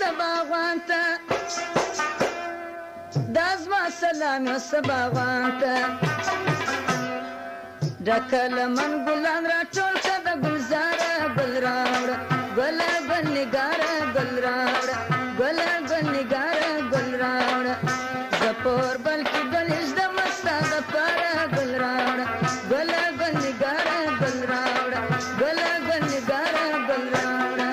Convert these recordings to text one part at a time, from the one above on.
سباغانتا دازما سلام سباغانتا ډکل من ګلان را ټول کده گلزاره گل راوړه ګل ګل نګاره گل راوړه ګل ګل نګاره گل راوړه زپور بلکې ګلش د مستا د پاره گل راوړه ګل ګل نګاره گل راوړه ګل ګل نګاره گل راوړه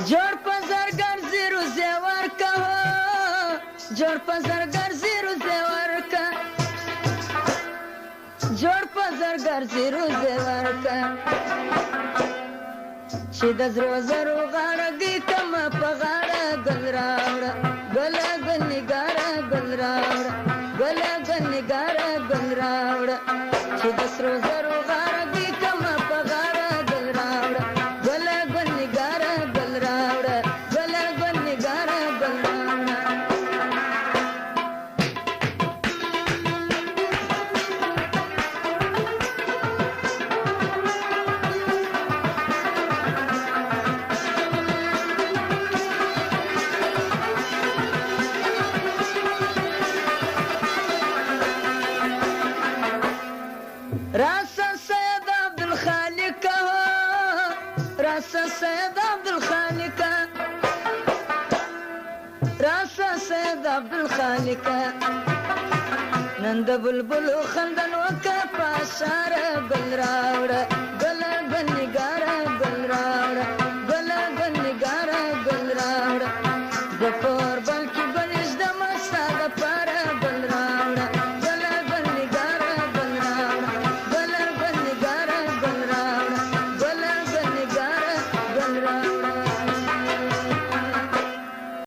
جوړ پزرګر زیرو زیور کا جوړ پزرګر زیرو زیور کا جوړ پزرګر زیرو زیور کا چې د زرو زرو غاړه دې کم په غاړه ګل راوړه ګل ګل نګاره ګل راوړه ګل ګل نګاره ګل راوړه چې د زرو زرو غاړه دې کم په غاړه ګل راوړه ګل ګل نګاره ګل راوړه ګل ګل نګاره ګل راوړه راسا سید عبدالخالق راسا سید عبدالخالق راسا سید عبدالخالق نند بلبلو خندن وکا پاسار گل راوڑا گل گل نگار